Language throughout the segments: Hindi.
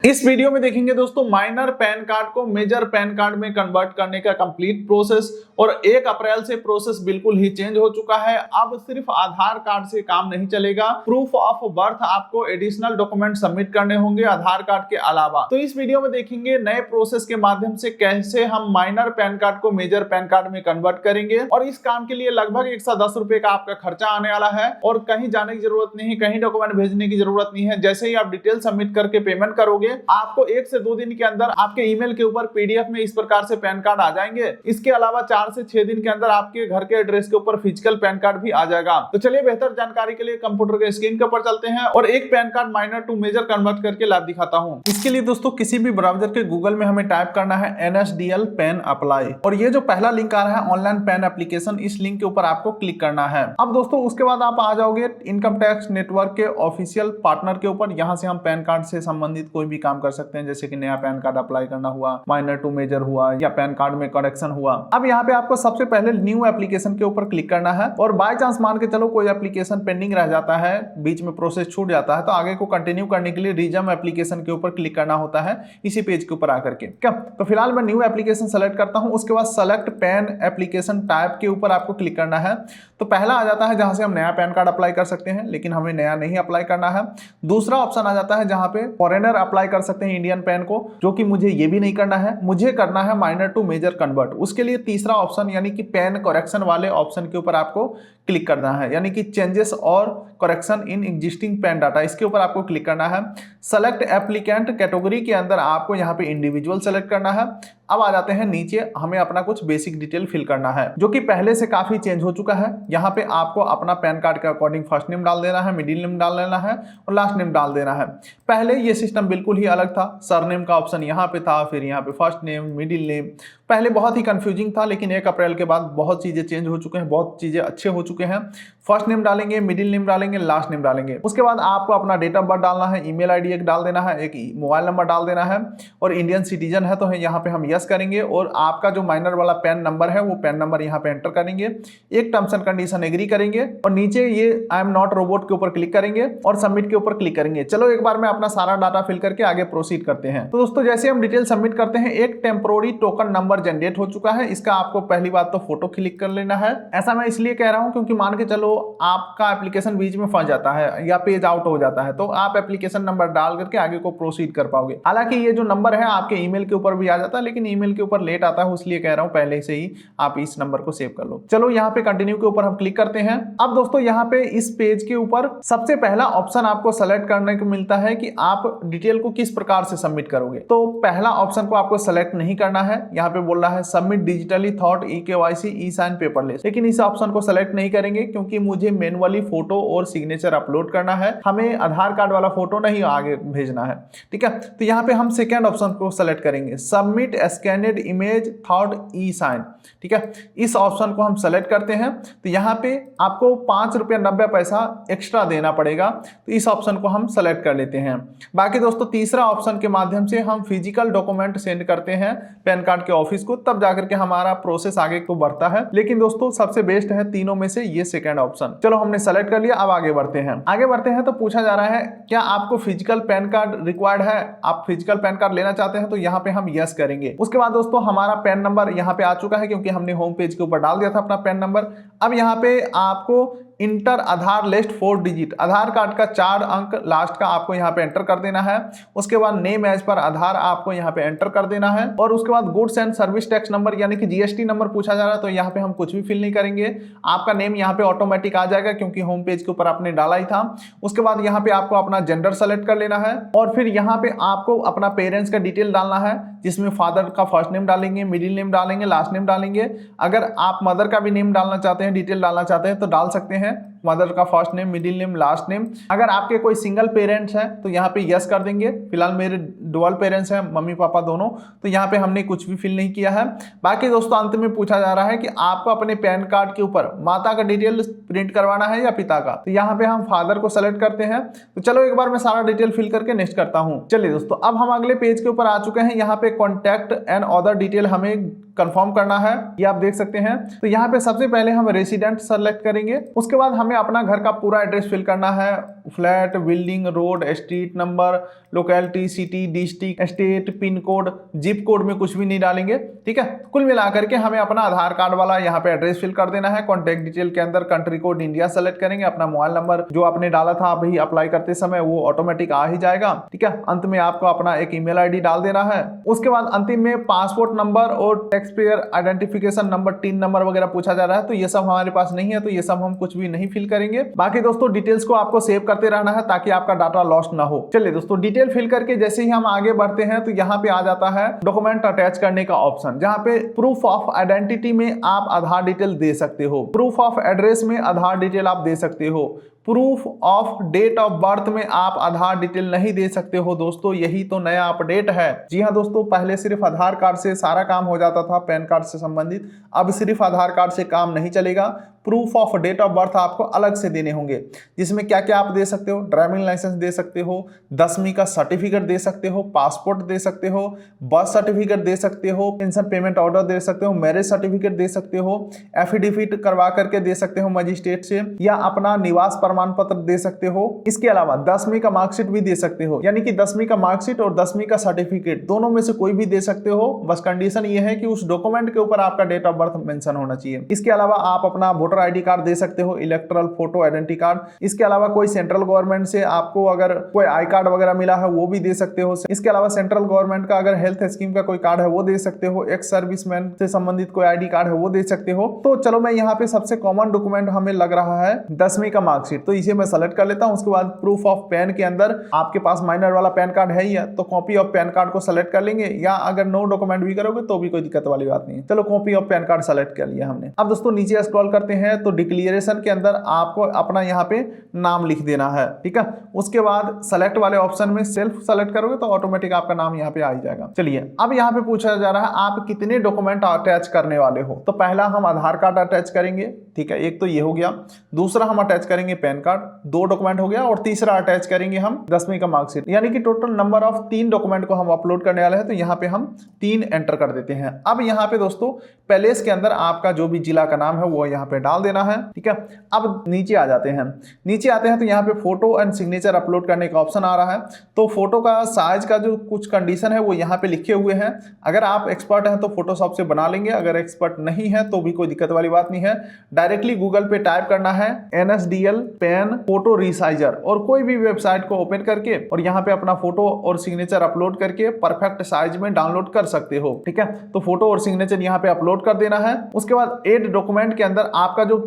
इस वीडियो में देखेंगे दोस्तों माइनर पैन कार्ड को मेजर पैन कार्ड में कन्वर्ट करने का कंप्लीट प्रोसेस। और 1 अप्रैल से प्रोसेस बिल्कुल ही चेंज हो चुका है। अब सिर्फ आधार कार्ड से काम नहीं चलेगा, प्रूफ ऑफ बर्थ आपको एडिशनल डॉक्यूमेंट सबमिट करने होंगे आधार कार्ड के अलावा। तो इस वीडियो में देखेंगे नए प्रोसेस के माध्यम से कैसे हम माइनर पैन कार्ड को मेजर पैन कार्ड में कन्वर्ट करेंगे। और इस काम के लिए लगभग 110 रुपए का आपका खर्चा आने वाला है और कहीं जाने की जरूरत नहीं, कहीं डॉक्यूमेंट भेजने की जरूरत नहीं है। जैसे ही आप डिटेल सबमिट करके पेमेंट करोगे, आपको 1 से 2 दिन के अंदर आपके ईमेल के ऊपर पीडीएफ में इस प्रकार से पैन कार्ड आ जाएंगे। इसके अलावा 4 से 6 दिन के अंदर आपके घर के एड्रेस के ऊपर फिजिकल पैन कार्ड भी आ जाएगा। तो चलिए बेहतर जानकारी के लिए कंप्यूटर के स्क्रीन के ऊपर चलते हैं और एक pan card minor to major convert करके लाइव दिखाता हूं। इसके लिए दोस्तों किसी भी ब्राउजर के गूगल में हमें टाइप करना है NSDL पैन अप्लाई, और ये जो पहला लिंक आ रहा है ऑनलाइन पैन एप्लीकेशन, इस लिंक के ऊपर आपको क्लिक करना है। अब दोस्तों उसके बाद आप आ जाओगे इनकम टैक्स नेटवर्क के ऑफिशियल पार्टनर के ऊपर। यहाँ से हम पैन कार्ड से संबंधित कोई भी काम कर सकते हैं, जैसे कि नया पैन कार्ड अप्लाई करना हुआ, माइनर टू मेजर हुआ, या पैन कार्ड में करेक्शन हुआ। अब यहाँ पे आपको सबसे पहले न्यू एप्लीकेशन के ऊपर क्लिक करना है। और बाय चांस मान के चलो कोई एप्लीकेशन पेंडिंग रह जाता है, बीच में प्रोसेस छूट जाता है, तो आगे को कंटिन्यू करने के लिए रिज्यूम एप्लीकेशन के ऊपर क्लिक करना होता है इसी पेज के ऊपर आकर के। क्या तो फिलहाल मैं न्यू एप्लीकेशन सेलेक्ट करता हूं। उसके बाद सेलेक्ट पैन एप्लीकेशन टाइप के ऊपर आपको क्लिक करना है। तो पहला आ जाता है जहां से हम नया पैन कार्ड अप्लाई कर सकते हैं, लेकिन हमें नया नहीं अप्लाई करना है। दूसरा ऑप्शन आ जाता है जहां पे फॉरेनर अप्लाई कर सकते हैं इंडियन पैन को, जो कि मुझे ये भी नहीं करना है, मुझे करना है माइनर टू मेजर कन्वर्ट। उसके लिए तीसरा ऑप्शन यानी कि पैन करेक्शन वाले ऑप्शन के ऊपर आपको क्लिक करना है, यानी कि चेंजेस और correction in existing pan data, इसके ऊपर आपको क्लिक करना है। सेलेक्ट एप्लीकेंट कैटेगरी के अंदर आपको यहाँ पे इंडिविजुअल सेलेक्ट करना है। अब आ जाते हैं नीचे, हमें अपना कुछ बेसिक डिटेल फिल करना है जो कि पहले से काफी चेंज हो चुका है। यहाँ पे आपको अपना पैन कार्ड के अकॉर्डिंग फर्स्ट नेम डाल देना है, मिडिल नेम डाल देना है और लास्ट नेम डाल देना है। पहले ये सिस्टम बिल्कुल ही अलग था, सरनेम का ऑप्शन यहाँ पे था, फिर यहाँ पे फर्स्ट नेम, मिडिल नेम। पहले बहुत ही कंफ्यूजिंग था, लेकिन 1 अप्रैल के बाद बहुत चीजें चेंज हो चुके हैं, बहुत चीजें अच्छे हो चुके हैं। फर्स्ट नेम डालेंगे, मिडिल नेम डालेंगे, लास्ट नेम डालेंगे। उसके बाद आपको अपना डेट ऑफ बर्थ डालना है, ईमेल आईडी एक डाल देना है, एक मोबाइल नंबर डाल देना है, और इंडियन सिटीजन है तो यहाँ पे हम यस करेंगे। और आपका जो माइनर वाला पैन नंबर है वो पैन नंबर यहाँ पे एंटर करेंगे, एक टर्म्स एंड कंडीशन एग्री करेंगे, और नीचे ये आई एम नॉट रोबोट के ऊपर क्लिक करेंगे और सबमिट के ऊपर क्लिक करेंगे। चलो एक बार में अपना सारा डाटा फिल करके आगे प्रोसीड करते हैं। तो दोस्तों जैसे हम डिटेल सबमिट करते हैं, एक टेम्पोररी टोकन नंबर जनरेट हो चुका है। इसका आपको पहली बात तो फोटो क्लिक कर लेना है। ऐसा मैं इसलिए कह रहा हूं क्योंकि मान के चलो आपका एप्लीकेशन बीच में फंस जाता है या पेज आउट हो जाता है, तो आप एप्लीकेशन नंबर डाल करके आगे को प्रोसीड कर पाओगे। हालांकि ये जो नंबर है आपके ईमेल के ऊपर भी आ जाता है, लेकिन ईमेल के ऊपर लेट आता है, इसलिए कह रहा हूं पहले से ही आप इस नंबर को सेव कर लो। चलो यहाँ पे कंटिन्यू के ऊपर हम क्लिक करते हैं। अब दोस्तों यहाँ पे इस पेज के ऊपर सबसे पहला ऑप्शन आपको सेलेक्ट करने को मिलता है कि आप डिटेल को किस प्रकार से सबमिट करोगे। तो पहला ऑप्शन को आपको सेलेक्ट नहीं करना है, यहाँ पे बोल रहा है सबमिट डिजिटली थॉट eKYC ई साइन पेपरलेस, लेकिन इस ऑप्शन को सेलेक्ट नहीं करेंगे क्योंकि मुझे मैनुअली फोटो और सिग्नेचर अपलोड करना है, हमें आधार कार्ड वाला फोटो नहीं आगे भेजना है। ठीक है, तो यहाँ पे हम सेकेंड ऑप्शन को सेलेक्ट करेंगे, सबमिट स्कैनेड इमेज थॉट ई साइन। ठीक है, इस ऑप्शन को हम सेलेक्ट करते हैं। तो यहाँ पे आपको 5 रुपया 90 पैसा एक्स्ट्रा देना पड़ेगा, तो इस ऑप्शन को हम सेलेक्ट कर लेते हैं। बाकी दोस्तों तीसरा ऑप्शन के माध्यम से हम फिजिकल डॉक्यूमेंट सेंड करते हैं पैन कार्ड के ऑफिस को, तब जाकर के हमारा प्रोसेस आगे को बढ़ता है। लेकिन दोस्तों सबसे बेस्ट है तीनों में से ये सेकंड ऑप्शन। चलो हमने सेलेक्ट कर लिया, अब आगे बढ़ते हैं। आगे बढ़ते हैं तो पूछा जा रहा है क्या आपको फिजिकल पैन कार्ड रिक्वायर्ड है, आप फिजिकल पैन कार्ड लेना चाहते हैं, तो यहाँ पे हम यस करेंगे। उसके बाद दोस्तों हमारा पैन नंबर यहाँ पे आ चुका है क्योंकि हमने होम पेज के ऊपर डाल दिया था अपना पैन नंबर। अब यहाँ पे आपको इंटर आधार लिस्ट 4 डिजिट, आधार कार्ड का 4 अंक लास्ट का आपको यहाँ पे एंटर कर देना है। उसके बाद नेम एज पर आधार आपको यहाँ पे एंटर कर देना है, और उसके बाद goods and service tax number यानी कि GST नंबर पूछा जा रहा है, तो यहाँ पे हम कुछ भी फिल नहीं करेंगे। आपका नेम यहाँ पे ऑटोमेटिक आ जाएगा क्योंकि होम पेज के ऊपर आपने डाला ही था। उसके बाद यहाँ पे आपको अपना जेंडर सेलेक्ट कर लेना है, और फिर यहाँ पे आपको अपना पेरेंट्स का डिटेल डालना है, जिसमें फादर का फर्स्ट नेम डालेंगे, मिडिल नेम डालेंगे, लास्ट नेम डालेंगे। अगर आप मदर का भी नेम डालना चाहते हैं, डिटेल डालना चाहते हैं तो डाल सकते हैं, मदर का first name, middle name, last name. अगर आपके कोई सिंगल पेरेंट्स हैं तो यहाँ पे यस कर देंगे। फिलहाल मेरे डुअल पेरेंट्स हैं, मम्मी पापा दोनों, तो यहाँ पे हमने कुछ भी फिल नहीं किया है। बाकी दोस्तों अंत में पूछा जा रहा है कि आपको अपने पैन कार्ड के ऊपर माता का डिटेल प्रिंट करवाना है या पिता का, तो यहाँ पे हम फादर को सेलेक्ट करते हैं। तो चलो एक बार मैं सारा डिटेल फिल करके नेक्स्ट करता हूँ। चलिए दोस्तों अब हम अगले पेज के ऊपर आ चुके हैं। यहाँ पे कॉन्टैक्ट एंड अदर डिटेल हमें कंफर्म करना है, ये आप देख सकते हैं। तो यहाँ पे सबसे पहले हम रेसिडेंट सेलेक्ट करेंगे, उसके बाद हमें अपना घर का पूरा एड्रेस फिल करना है, flat, building, road, street number, locality, city, district, state, pin code, zip code में कुछ भी नहीं डालेंगे। ठीक है, कुल मिलाकर के हमें अपना आधार कार्ड वाला यहाँ पे एड्रेस फिल कर देना है। कॉन्टैक्ट डिटेल के अंदर कंट्री कोड इंडिया सेलेक्ट करेंगे, अपना मोबाइल नंबर जो आपने डाला था अभी अप्लाई करते समय वो ऑटोमेटिक आ ही जाएगा। ठीक है, अंत में आपको अपना एक ईमेल आईडी डाल देना है। उसके बाद अंतिम में पासपोर्ट नंबर और tax payer identification number, tin number वगैरह पूछा जा रहा है, तो ये सब हमारे पास नहीं है, तो ये सब हम कुछ भी नहीं फिल करेंगे। बाकी दोस्तों डिटेल्स को आपको सेव करते रहना है ताकि आपका डाटा लॉस्ट ना हो। चलिए दोस्तों, डिटेल फिल करके जैसे ही हम आगे बढ़ते हैं तो यहाँ पे आ जाता है डॉक्यूमेंट अटैच करने का ऑप्शन, जहाँ पे प्रूफ ऑफ आइडेंटिटी में आप आधार डिटेल दे सकते हो, प्रूफ ऑफ एड्रेस में आधार डिटेल आप दे सकते हो, proof of date of birth में आप आधार डिटेल नहीं दे सकते हो। दोस्तों यही तो नया अपडेट है। जी हाँ दोस्तों, पहले सिर्फ आधार कार्ड से सारा काम हो जाता था पैन कार्ड से संबंधित, अब सिर्फ आधार कार्ड से काम नहीं चलेगा। Proof of date of birth आपको अलग से देने होंगे, जिसमें क्या क्या आप दे सकते हो, ड्राइविंग लाइसेंस दे सकते हो, 10वीं का सर्टिफिकेट दे सकते हो, पासपोर्ट दे सकते हो, बर्थ सर्टिफिकेट दे सकते हो, पेंशन पेमेंट ऑर्डर दे सकते हो, मैरिज सर्टिफिकेट दे सकते हो, एफिडेविट करवा करके दे सकते हो मजिस्ट्रेट से, या अपना निवास प्रमाण पत्र दे सकते हो। इसके अलावा 10वीं का मार्कशीट भी दे सकते हो, यानी कि 10वीं का मार्कशीट और 10वीं का सर्टिफिकेट दोनों में से कोई भी दे सकते हो। बस कंडीशन ये है कि उस डॉक्यूमेंट के ऊपर आपका डेट ऑफ बर्थ मेंशन होना चाहिए। इसके अलावा आप अपना वोटर आईडी कार्ड दे सकते हो, इलेक्टोरल फोटो आइडेंटिटी कार्ड। इसके अलावा कोई सेंट्रल गवर्नमेंट से आपको अगर कोई आई कार्ड वगैरह मिला है वो भी दे सकते हो। इसके अलावा सेंट्रल गवर्नमेंट का अगर हेल्थ स्कीम का कोई कार्ड है वो दे सकते हो, एक्स सर्विसमैन से संबंधित कोई आईडी कार्ड है वो दे सकते हो। तो चलो मैं यहाँ पे सबसे कॉमन डॉक्यूमेंट हमें लग रहा है 10वीं का मार्कशीट, तो इसे मैं सेलेक्ट कर लेता हूँ। उसके बाद प्रूफ ऑफ पैन के अंदर आपके पास माइनर वाला पैन कार्ड है ही है, तो कॉपी ऑफ पैन कार्ड को सेलेक्ट कर लेंगे, या अगर नो डॉक्यूमेंट भी करोगे तो भी कोई दिक्कत वाली बात नहीं है। चलो copy of pan card select कर लिया हमने। अब दोस्तों नीचे स्क्रॉल करते हैं तो डिक्लेरेशन के अंदर आपको अपना यहाँ पे नाम लिख देना है। ठीक है, उसके बाद सेलेक्ट वाले ऑप्शन में सेल्फ सेलेक्ट करोगे तो ऑटोमेटिक आपका नाम यहाँ पे आ ही जाएगा। चलिए अब यहाँ पे पूछा जा रहा है आप कितने डॉक्यूमेंट अटैच करने वाले हो। तो पहला हम आधार कार्ड अटैच करेंगे, ठीक है, एक तो ये हो गया। दूसरा हम अटैच करेंगे पैन कार्ड, 2 डॉक्यूमेंट हो गया। और तीसरा अटैच करेंगे हम 10वीं का मार्कशीट, यानी कि टोटल नंबर ऑफ 3 डॉक्यूमेंट को हम अपलोड करने वाले हैं। तो यहाँ पे हम 3 एंटर कर देते हैं। अब यहाँ पे दोस्तों पैलेस के अंदर आपका जो भी जिला का नाम है वो यहाँ पे डाल देना है। ठीक है, अब नीचे आ जाते हैं। नीचे आते हैं तो यहाँ पे फोटो एंड सिग्नेचर अपलोड करने का ऑप्शन आ रहा है। तो फोटो का साइज का जो कुछ कंडीशन है वो यहाँ पे लिखे हुए हैं। अगर आप एक्सपर्ट हैं तो फोटोशॉप से बना लेंगे, अगर एक्सपर्ट नहीं है तो भी कोई दिक्कत वाली बात नहीं है। डायरेक्टली गूगल पे टाइप करना है NSDL पेन फोटो रिसाइजर, और कोई भी वेबसाइट को ओपन करके और यहाँ पे अपना फोटो और सिग्नेचर अपलोड करके परफेक्ट साइज में डाउनलोड कर सकते हो। ठीक है, तो फोटो और सिग्नेचर यहाँ पे अपलोड कर देना है। उसके बाद एड डॉक्यूमेंट के अंदर आपका जो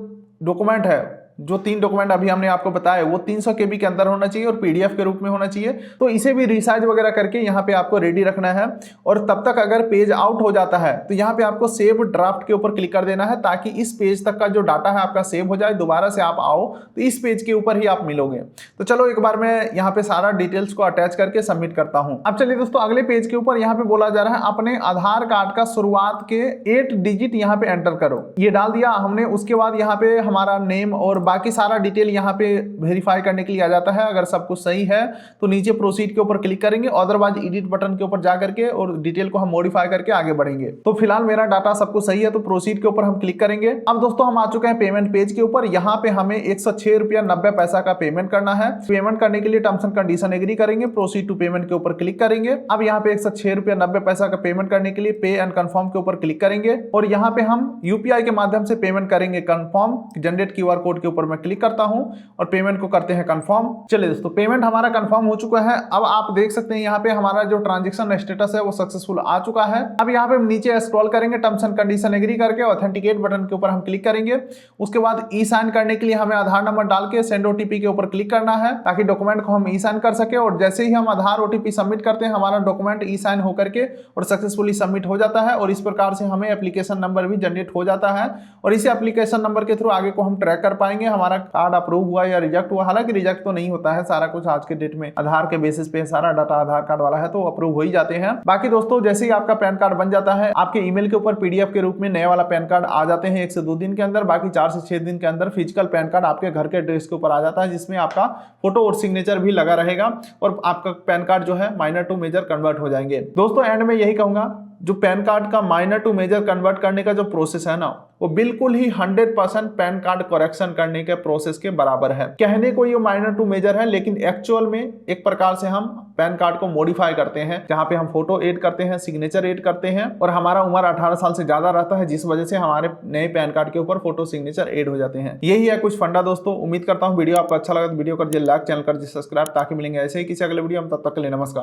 डॉक्यूमेंट है, जो 3 डॉक्यूमेंट अभी हमने आपको बताया वो 300 KB के अंदर होना चाहिए और PDF के रूप में होना चाहिए। तो इसे भी रिसाइज वगैरह करके यहाँ पे आपको रेडी रखना है। और तब तक अगर पेज आउट हो जाता है तो यहाँ पे आपको सेव ड्राफ्ट के ऊपर क्लिक कर देना है, ताकि इस पेज तक का जो डाटा है आपका सेव हो जाए। दोबारा से आप आओ तो इस पेज के ऊपर ही आप मिलोगे। तो चलो एक बार मैं यहाँ पे सारा डिटेल्स को अटैच करके सबमिट करता हूँ। अब चलिए दोस्तों अगले पेज के ऊपर यहाँ पे बोला जा रहा है अपने आधार कार्ड का शुरुआत के 8 डिजिट यहाँ पे एंटर करो। ये डाल दिया हमने। उसके बाद यहाँ पे हमारा नेम और बाकी सारा डिटेल यहाँ पे वेरीफाई करने के लिए आ जाता है। अगर सब कुछ सही है तो नीचे प्रोसीड के ऊपर क्लिक करेंगे, अदरवाइज एडिट बटन के ऊपर जा करके और डिटेल को हम मॉडिफाई करके आगे बढ़ेंगे। तो फिलहाल मेरा डाटा सब कुछ सही है तो प्रोसीड के ऊपर हम क्लिक करेंगे। अब दोस्तों हम आ चुके हैं पेमेंट पेज के ऊपर। यहाँ पे हमें 106 रुपया 90 पैसा का पेमेंट करना है। पेमेंट करने के लिए टर्म्स एंड कंडीशन एग्री करेंगे, प्रोसीड टू पेमेंट के ऊपर क्लिक करेंगे। अब यहाँ पे 106 रुपया 90 पैसा का पेमेंट करने के लिए पे एंड कंफर्म के ऊपर क्लिक करेंगे, और यहाँ पे हम UPI के माध्यम से पेमेंट करेंगे। कंफर्म जनरेट QR कोड के ऊपर मैं क्लिक करता हूँ और पेमेंट को करते हैं कंफर्म। चलिए दोस्तों पेमेंट हमारा कंफर्म हो चुका है। अब आप देख सकते हैं यहाँ पे हमारा जो ट्रांजैक्शन स्टेटस है वो सक्सेसफुल आ चुका है। अब यहाँ पे नीचे स्क्रॉल करेंगे, टर्म्स एंड कंडीशन एग्री करके ऑथेंटिकेट बटन के ऊपर हम क्लिक करेंगे। उसके बाद ई साइन करने के लिए हमें आधार नंबर डाल के सेंड OTP के ऊपर क्लिक करना है, ताकि डॉक्यूमेंट को हम ई साइन कर सके। और जैसे ही हम आधार OTP सबमिट करते हैं हमारा डॉक्यूमेंट ई साइन होकर के और सक्सेसफुली सबमिट हो जाता है। और इस प्रकार से हमें एप्लीकेशन नंबर भी जनरेट हो जाता है, और इसी एप्लीकेशन नंबर के थ्रू आगे को हम ट्रैक कर पाएंगे हमारा कार्ड अप्रूव हुआ या रिजेक्ट हुआ। हालांकि रिजेक्ट तो नहीं होता है, सारा कुछ आज के डेट में आधार के बेसिस पे सारा डाटा आधार कार्ड वाला है तो अप्रूव हो ही जाते हैं। बाकी दोस्तों जैसे ही आपका पैन कार्ड बन जाता है आपके ईमेल के ऊपर PDF के रूप में नया वाला पैन कार्ड आ जाते हैं 1 से 2 दिन के अंदर। बाकी 4 से 6 दिन के अंदर फिजिकल पैन कार्ड आपके घर के एड्रेस के ऊपर आ जाता है, जिसमें आपका फोटो और सिग्नेचर भी लगा रहेगा और आपका पैन कार्ड जो है माइनर टू मेजर कन्वर्ट हो जाएंगे। दोस्तों एंड में यही कहूंगा, जो पैन कार्ड का माइनर टू मेजर कन्वर्ट करने का जो प्रोसेस है ना, वो बिल्कुल ही 100% पैन कार्ड करेक्शन करने के प्रोसेस के बराबर है। कहने को ये माइनर टू मेजर है, लेकिन एक्चुअल में एक प्रकार से हम पैन कार्ड को मॉडिफाई करते हैं, जहां पे हम फोटो ऐड करते हैं, सिग्नेचर ऐड करते हैं, और हमारा उम्र 18 साल से ज्यादा रहता है, जिस वजह से हमारे नए पैन कार्ड के ऊपर फोटो सिग्नेचर ऐड हो जाते हैं। यही है कुछ फंडा दोस्तों। उम्मीद करता हूँ वीडियो आपको अच्छा लगा तो वीडियो कर दीजिए लाइक, चैनल कर दीजिए सब्सक्राइब, ताकि मिलेंगे ऐसे ही किसी अगले वीडियो में। तब तक के लिए नमस्कार।